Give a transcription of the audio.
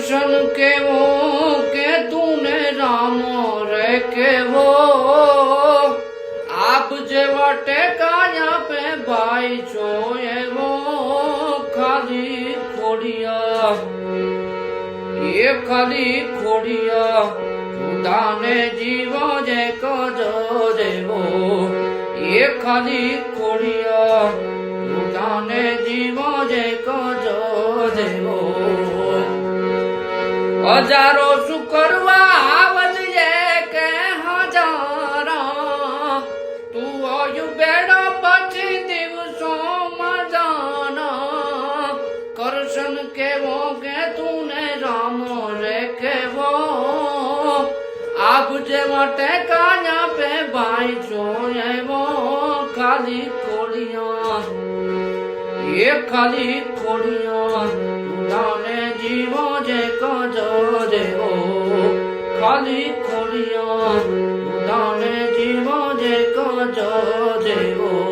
કરશન કેવો કે તુને રામ રે કેવો આપ જેવા ટેકાયા પે ભાઈ છો એવો ખાલી ખોડિયા એ ખાલી ખોડિયા ખુદાને જીવો જે કજો દેવો એ ખાલી ખોડિયા ખુદાને જીવો જે કજો દેવો હજારો શું કરવા આવજે કે હજારા તું આયુ બેડો પછી દિવસો મજાના કરશન કેવો કે તુને રામ રે કેવો આપ જેવા ટેકાયા પે ભાઈ છો એવો ખાલી ખોડિયા એ ખાલી ખોડિયા ખુદાને જીવો જે કજો દેવો ખાલી ખોડિયા ખુદાને જીવો જે કજો દેવો